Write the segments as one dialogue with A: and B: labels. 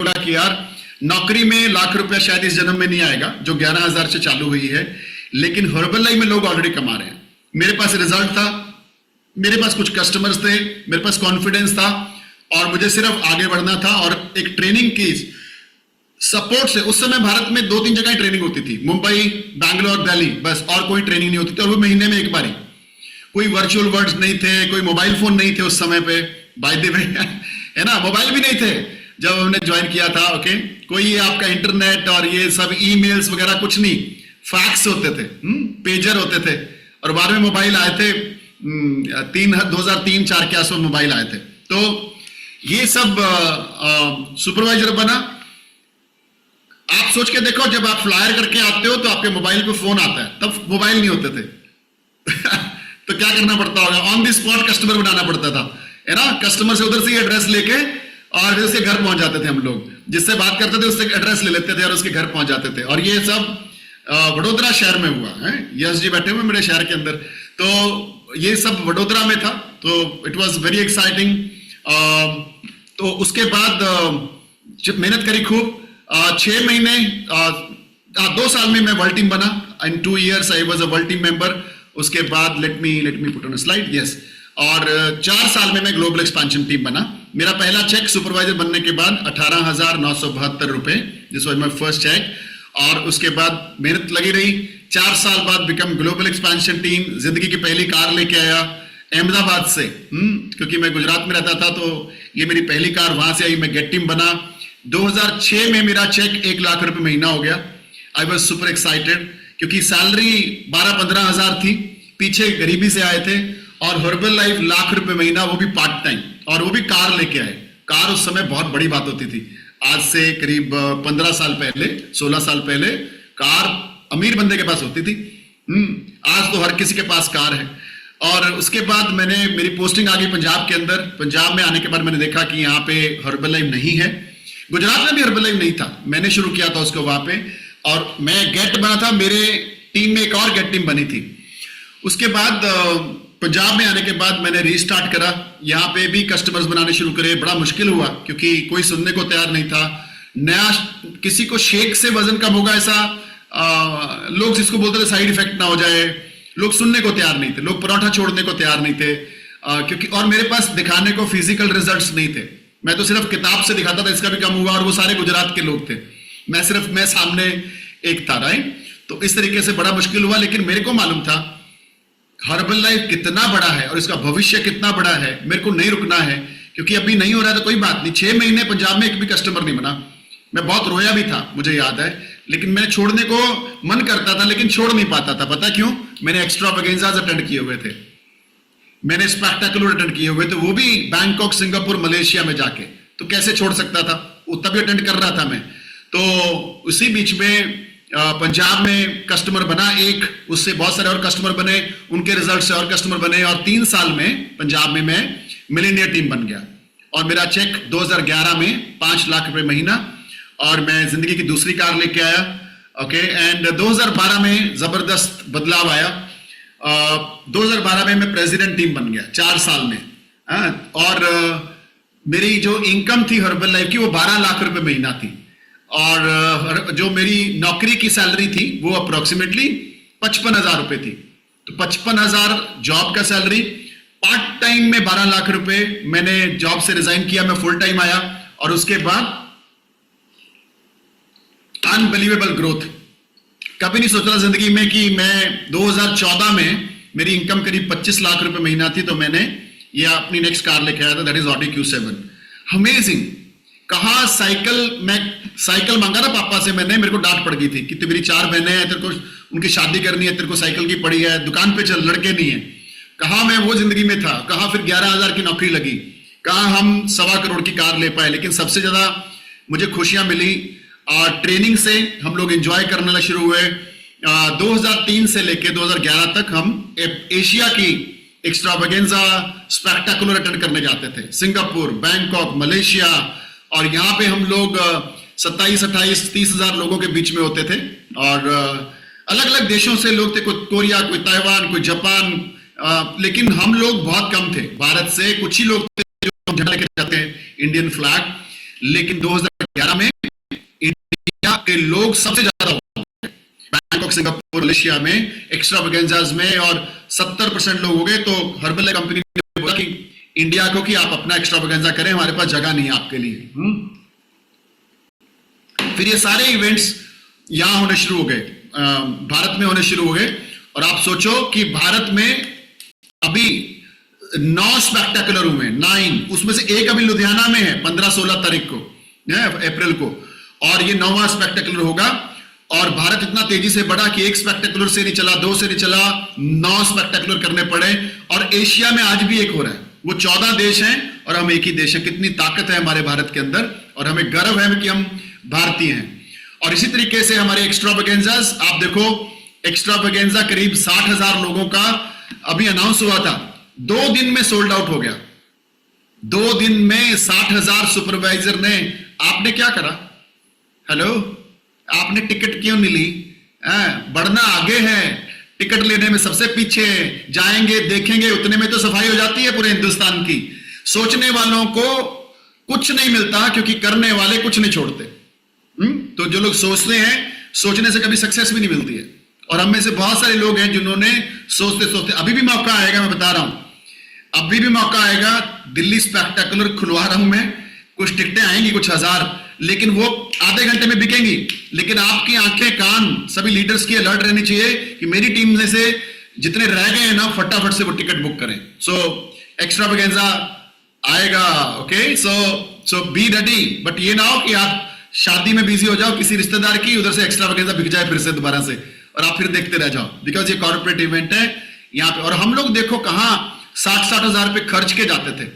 A: बोला कि यार नौकरी में लाख रुपया शायद इस जन्म में नहीं आएगा जो 11,000 से चालू हुई है, लेकिन हर्बल लाइफ में लोग ऑलरेडी कमा रहे हैं। मेरे पास रिजल्ट था, मेरे पास कुछ कस्टमर्स थे, मेरे पास कॉन्फिडेंस था और मुझे सिर्फ आगे बढ़ना था। और एक ट्रेनिंग की सपोर्ट से, उस समय भारत में 2-3 जगह ट्रेनिंग होती थी, मुंबई, बैंगलोर, दिल्ली, बस, और कोई ट्रेनिंग नहीं होती थी, और वो महीने में एक बार ही। कोई वर्चुअल वर्ड्स नहीं थे, कोई मोबाइल फोन नहीं थे उस समय पे, बाय द वे है ना, मोबाइल भी नहीं थे जब हमने ज्वाइन किया था। ओके, कोई ये आपका इंटरनेट और ये सब ईमेल्स वगैरह कुछ नहीं, फैक्स होते थे, पेजर होते थे, और बाद में मोबाइल आए थे 2003-4 के आसपास मोबाइल आए थे। तो ये सब सुपरवाइजर बना। आप सोच के देखो, जब आप फ्लायर करके आते हो तो आपके मोबाइल पे फोन आता है, तब मोबाइल नहीं होते थे तो क्या करना पड़ता होगा, ऑन द स्पॉट कस्टमर बनाना पड़ता था, है ना। कस्टमर से उधर से एड्रेस लेके और फिर उसके घर पहुंच जाते थे हम लोग, जिससे बात करते थे उससे एड्रेस ले लेते थे और उसके घर पहुंच जाते थे। और ये सब वडोदरा शहर में हुआ है, यश जी बैठे हुए मेरे शहर के अंदर, तो ये सब वडोदरा में था। तो इट वाज वेरी एक्साइटिंग। तो उसके बाद जब मेहनत करी खूब, 6 महीने 2 साल में मैं वर्ल्ड टीम बना। इन 2 years I was a world team member. उसके बाद let me put on slide, yes. और 4 साल में मैं ग्लोबल एक्सपेंशन टीम बना। मेरा पहला चेक सुपरवाइजर बनने के बाद 18,972 रुपए, this was my first cheque. और उसके बाद मेहनत लगी रही। 4 साल बाद बिकम ग्लोबल एक्सपेंशन टीम, जिंदगी की पहली कार लेके आया अहमदाबाद से, क्योंकि मैं गुजरात में रहता था, तो ये मेरी पहली कार वहां से आई, मैं गेट टीम बना। 2006 में मेरा चेक 1 लाख रुपए महीना हो गया। आई वॉज सुपर एक्साइटेड, क्योंकि सैलरी 12-15 हजार थी, पीछे गरीबी से आए थे, और हर्बल लाइफ लाख रुपए महीना, वो भी पार्ट टाइम, और वो भी कार लेके आए। कार उस समय बहुत बड़ी बात होती थी। आज से करीब 15 साल पहले, 16 साल पहले कार अमीर बंदे के पास होती थी। आज तो हर किसी के पास कार है। और उसके बाद मेरी पोस्टिंग आ गई पंजाब के अंदर। पंजाब में आने के बाद मैंने देखा कि यहाँ पे हर्बल लाइफ नहीं है। गुजरात में भी हर्बल लाइफ नहीं था, मैंने शुरू किया था उसको वहां पे, और मैं गेट बना था, मेरे टीम में एक और गेट टीम बनी थी। उसके बाद पंजाब में आने के बाद मैंने रीस्टार्ट करा, यहाँ पे भी कस्टमर्स बनाने शुरू करे। बड़ा मुश्किल हुआ, क्योंकि कोई सुनने को तैयार नहीं था। नया, किसी को शेक से वजन कम होगा ऐसा लोग जिसको बोलते थे साइड इफेक्ट ना हो जाए, लोग सुनने को तैयार नहीं थे, लोग पराठा छोड़ने को तैयार नहीं थे, क्योंकि और मेरे पास दिखाने को फिजिकल रिजल्ट्स नहीं थे। मैं तो सिर्फ किताब से दिखाता था इसका भी कम हुआ, और वो सारे गुजरात के लोग थे, मैं सामने एक था, राइट। तो इस तरीके से बड़ा मुश्किल हुआ। लेकिन मेरे को मालूम था हर्बल लाइफ कितना बड़ा है और इसका भविष्य कितना बड़ा है, मेरे को नहीं रुकना है। क्योंकि अभी नहीं हो रहा था कोई बात नहीं, 6 महीने पंजाब में एक भी कस्टमर नहीं बना। मैं बहुत रोया भी था, मुझे याद है, लेकिन मैं छोड़ने को मन करता था, लेकिन छोड़ नहीं पाता था। पता क्यों? मैंने एक्स्ट्रावेगेंजास अटेंड किए हुए थे, मैंने स्पेक्टेकुलर अटेंड किए हुए थे, वो भी बैंकॉक, सिंगापुर, मलेशिया में जाके। तो कैसे छोड़ सकता था, वो तभी अटेंड कर रहा था मैं। तो उसी बीच में पंजाब में कस्टमर बना एक, उससे बहुत सारे और कस्टमर बने, उनके रिजल्ट से और कस्टमर बने, और 3 साल में पंजाब में मैं मिलेनियर टीम बन गया। और मेरा चेक 2011 में 5 लाख रुपए महीना, और मैं जिंदगी की दूसरी कार लेके आया। ओके, एंड 2012 में जबरदस्त बदलाव आया। 2012 में मैं प्रेसिडेंट टीम बन गया 4 साल में। और मेरी जो इनकम थी हर्बल लाइफ की, वो 12 लाख रुपए महीना थी। और जो मेरी नौकरी की सैलरी थी वो अप्रोक्सीमेटली 55,000 रुपए थी। तो 55,000 जॉब का सैलरी, पार्ट टाइम में 12 लाख रुपए। मैंने जॉब से रिजाइन किया, मैं फुल टाइम आया, और उसके बाद अनबिलीवेबल ग्रोथ। कभी नहीं सोचा जिंदगी में कि मैं 2014 में मेरी इनकम करीब 25 लाख रुपए महीना थी, तो मैंने ये अपनी नेक्स्ट कार लेके आया था, that is Audi Q7। Amazing. कहा साइकिल मांगा था पापा से मैंने, मेरे को डांट पड़ गई थी कि मेरी 4 बहनें हैं, तेरे को उनकी शादी करनी है, तेरे को साइकिल की पड़ी है, दुकान पे चल, लड़के नहीं है। कहा मैं वो जिंदगी में था, कहा फिर 11,000 की नौकरी लगी, कहा हम 1.25 करोड़ की कार ले पाए। लेकिन सबसे ज्यादा मुझे खुशियां मिली और ट्रेनिंग से हम लोग एंजॉय करने शुरू हुए। 2003 से लेके 2011 तक हम एशिया की एक्स्ट्रावेगेंजा स्पेक्टेकुलर अटेंड करने जाते थे, सिंगापुर, बैंकॉक, मलेशिया। और यहाँ पे हम लोग 27, 28, 30 हजार लोगों के बीच में होते थे, और अलग अलग देशों से लोग थे, कोई कोरिया, कोई ताइवान, कोई जापान, लेकिन हम लोग बहुत कम थे। भारत से कुछ ही लोग थे जो झंडा लेके जाते हैं, इंडियन फ्लैग। लेकिन 2011 लोग सबसे ज्यादा बैंकॉक, सिंगापुर, मलेशिया में एक्स्ट्रावेगेंजास में, और 70% लोग हो गए। तो हर्बल कंपनी ने बोला कि इंडिया को कि आप अपना एक्स्ट्रावेगेंजा करें, हमारे पास जगह नहीं है आपके लिए। फिर ये सारे इवेंट्स यहां होने शुरू हो गए, भारत में होने शुरू हो गए। और आप सोचो कि भारत में अभी 9 स्पेक्टेकुलर हुए, 9, उसमें से एक अभी लुधियाना में है 15-16 तारीख को, अप्रैल को, और ये 9वां स्पेक्टेकुलर होगा। और भारत इतना तेजी से बढ़ा कि एक स्पेक्टेकुलर से नहीं चला, 2 से नहीं चला, 9 स्पेक्टेकुलर करने पड़े। और एशिया में आज भी एक हो रहा है, वो 14 देश हैं और हम एक ही देश है। कितनी ताकत है हमारे भारत के अंदर, और हमें गर्व है कि हम भारतीय हैं। और इसी तरीके से हमारे एक्स्ट्रावेगेंजास, आप देखो एक्स्ट्रावेगेंजा करीब 60,000 लोगों का अभी अनाउंस हुआ था, 2 दिन में सोल्ड आउट हो गया। 2 दिन में 60,000 सुपरवाइजर ने। आपने क्या करा? हेलो, आपने टिकट क्यों नहीं ली? बढ़ना आगे है, टिकट लेने में सबसे पीछे जाएंगे, देखेंगे, उतने में तो सफाई हो जाती है पूरे हिंदुस्तान की। सोचने वालों को कुछ नहीं मिलता, क्योंकि करने वाले कुछ नहीं छोड़ते। तो जो लोग सोचते हैं, सोचने से कभी सक्सेस भी नहीं मिलती है। और हम में से बहुत सारे लोग हैं जिन्होंने सोचते सोचते, अभी भी मौका आएगा, मैं बता रहा हूं, अभी भी मौका आएगा। दिल्ली स्पेक्टेकुलर खुलवा रहा हूं मैं, कुछ टिकटें आएंगी, कुछ हजार, लेकिन वो आधे घंटे में बिकेंगी। लेकिन आपकी आंखें कान सभी लीडर्स की अलर्ट रहनी चाहिए कि मेरी टीम में से जितने रह गए हैं ना, फटाफट से वो टिकट बुक करें। सो एक्स्ट्रावेगेंजा आएगा, okay. So be ready. But ये ना हो कि आप शादी में बिजी हो जाओ किसी रिश्तेदार की, उधर से एक्स्ट्रावेगेंजा बिक जाए फिर से दोबारा से, और आप फिर देखते रह जाओ, बिकॉज ये कॉर्पोरेट इवेंट है यहाँ पे। और हम लोग देखो कहां 60-60 हजार रुपए खर्च के जाते थे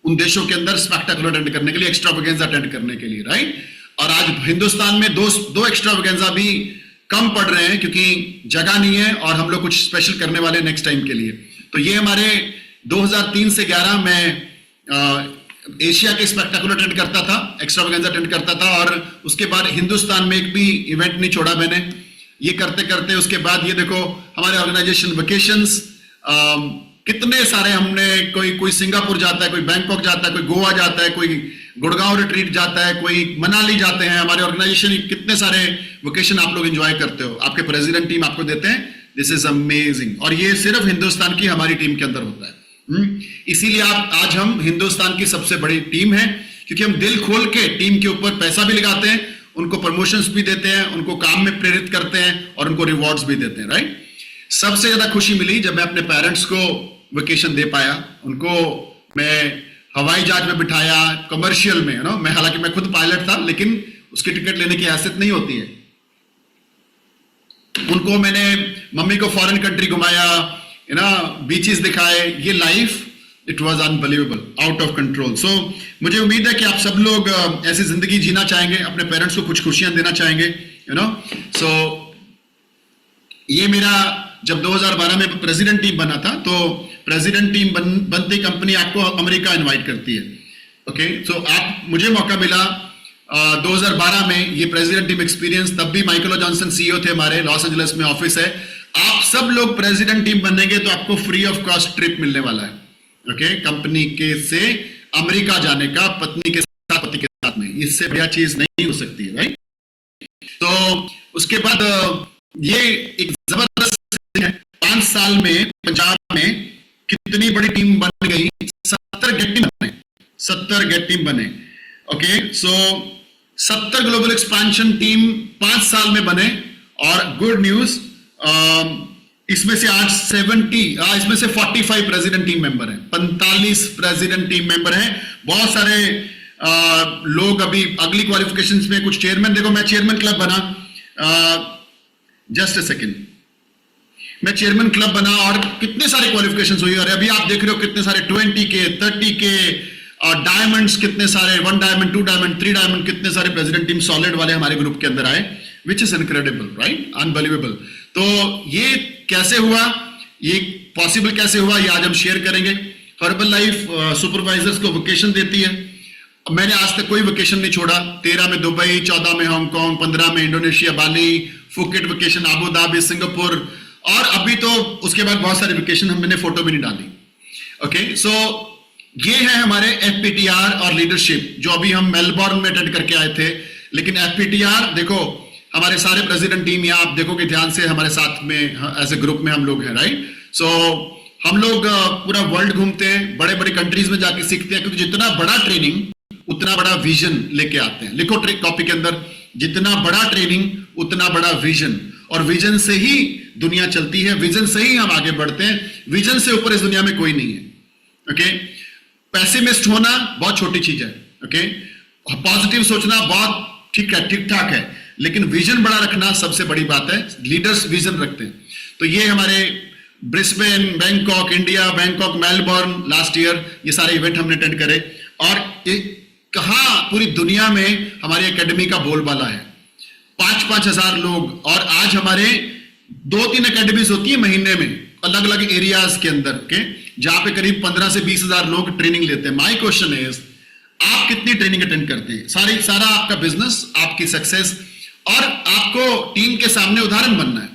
A: उन देशों के अंदर स्पेक्टेकुलर अटेंड करने के लिए, एक्स्ट्रावेगेंजा अटेंड करने के लिए, राइट। और आज हिंदुस्तान में दो एक्स्ट्रावेगेंजा भी कम पड़ रहे हैं, क्योंकि जगह नहीं है और हम लोग कुछ स्पेशल करने वाले नेक्स्ट टाइम के लिए। तो ये हमारे 2003 से 11 में एशिया के स्पेक्टेकुलर अटेंड करता था, एक्स्ट्रावेगेंजा अटेंड करता था, और उसके बाद हिंदुस्तान में एक भी इवेंट नहीं छोड़ा मैंने। ये करते करते उसके बाद ये देखो हमारे ऑर्गेनाइजेशन वेकेशंस कितने सारे हमने, कोई सिंगापुर जाता है, कोई बैंकॉक जाता है, कोई गोवा जाता है, कोई गुड़गांव रिट्रीट जाता है, कोई मनाली जाते हैं। हमारे ऑर्गेनाइजेशन कितने सारे वेकेशन आप लोग एंजॉय करते हो, आपके प्रेसिडेंट टीम आपको देते हैं। This is amazing. और ये सिर्फ हिंदुस्तान की हमारी टीम के अंदर होता है। इसीलिए आज हम हिंदुस्तान की सबसे बड़ी टीम है, क्योंकि हम दिल खोल के टीम के ऊपर पैसा भी लगाते हैं, उनको प्रमोशंस भी देते हैं, उनको काम में प्रेरित करते हैं, और उनको रिवॉर्ड्स भी देते हैं, राइट। सबसे ज्यादा खुशी मिली जब मैं अपने पेरेंट्स को वेकेशन दे पाया। उनको मैं हवाई जहाज में बिठाया, कमर्शियल में, यू नो, मैं हालांकि मैं खुद पायलट था, लेकिन उसकी टिकट लेने की हैसियत नहीं होती है। उनको मैंने, मम्मी को फॉरेन कंट्री घुमाया, यू नो, बीचेस दिखाए। ये life, it was unbelievable, out of control. So मुझे उम्मीद है कि आप सब लोग ऐसी जिंदगी जीना चाहेंगे, अपने पेरेंट्स को कुछ खुशियां देना चाहेंगे, यू नो। सो ये मेरा, जब 2012 में प्रेसिडेंट टीम बना था, तो प्रेसिडेंट टीम बनती कंपनी आपको अमेरिका इनवाइट करती है, ओके। सो आप, मुझे मौका मिला 2012 में ये प्रेसिडेंट टीम एक्सपीरियंस। तब भी माइकल जॉनसन सीईओ थे हमारे, लॉस एंजलिस में ऑफिस है। आप सब लोग प्रेसिडेंट टीम बनेंगे तो आपको फ्री ऑफ कॉस्ट ट्रिप मिलने वाला है, ओके, कंपनी के से अमेरिका जाने का, पत्नी के साथ, पति के साथ में। इससे बढ़िया चीज नहीं हो सकती है, राइट। तो उसके बाद ये एक जबरदस्त है। 5 साल में पंजाब में कितनी बड़ी टीम बन गई, 70 गेट टीम बने, 70 गेट टीम बने, ओके। सो 70 ग्लोबल एक्सपेंशन टीम 5 साल में बने। और गुड न्यूज, इसमें से आज इसमें से 45 प्रेसिडेंट टीम मेंबर हैं, 45 प्रेसिडेंट टीम मेंबर हैं। बहुत सारे लोग अभी अगली क्वालिफिकेशंस में, कुछ चेयरमैन, देखो मैं चेयरमैन क्लब बना, जस्ट अ सेकंड, मैं चेयरमैन क्लब बना, और कितने सारे क्वालिफिकेशंस हुई। और अभी आप देख रहे हो कितने सारे 20 के, 30 के, डायमंड्स कितने सारे, 1 डायमंड, 2 डायमंड, 3 डायमंड, कितने सारे प्रेसिडेंट टीम सॉलिड वाले हमारे ग्रुप के अंदर आए, which is incredible, right, unbelievable. तो ये कैसे हुआ, ये पॉसिबल कैसे हुआ, ये आज हम शेयर करेंगे। हर्बल लाइफ सुपरवाइजर्स को वेकेशन देती है। मैंने आज तक कोई वेकेशन नहीं छोड़ा। 13 में दुबई, 14 में हांगकांग, 15 में Indonesia, Bali, Phuket vacation, Abu Dhabi, Singapore, और अभी तो उसके बाद बहुत सारे वेकेशन हमने फोटो भी नहीं डाली, ओके। सो ये है हमारे FPTR और लीडरशिप, जो अभी हम मेलबोर्न में अटेंड करके आए थे। लेकिन FPTR देखो, हमारे सारे प्रेसिडेंट टीम, या आप देखोगे ध्यान से हमारे साथ में एज ए ग्रुप में हम लोग हैं, राइट? सो हम लोग पूरा वर्ल्ड घूमते हैं, बड़े बड़े कंट्रीज में जाके सीखते हैं, क्योंकि जितना बड़ा ट्रेनिंग उतना बड़ा विजन लेके आते हैं। लिखो कॉपी के अंदर, जितना बड़ा ट्रेनिंग उतना बड़ा विजन, और विजन से ही दुनिया चलती है, विजन से ही हम आगे बढ़ते हैं, विजन से ऊपर इस दुनिया में कोई नहीं है। ओके, पैसिमिस्ट होना बहुत छोटी चीज है, ओके, पॉजिटिव सोचना बहुत ठीक है, ठीक ठाक है, लेकिन विजन बड़ा रखना सबसे बड़ी बात है। लीडर्स विजन रखते हैं। तो ये हमारे Brisbane, Bangkok, India, Bangkok, Melbourne last year, ये सारे इवेंट हमने अटेंड करे, और कहां पूरी दुनिया में हमारी एकेडमी का बोलबाला है। 5-5 हजार लोग, और आज हमारे 2-3 एकेडमीज होती है महीने में अलग अलग एरियाज के अंदर, ओके, जहां पे करीब 15 से 20 हजार लोग ट्रेनिंग लेते हैं। माय क्वेश्चन इज, आप कितनी ट्रेनिंग अटेंड करते हैं? सारा आपका बिजनेस, आपकी सक्सेस, और आपको टीम के सामने उदाहरण बनना है।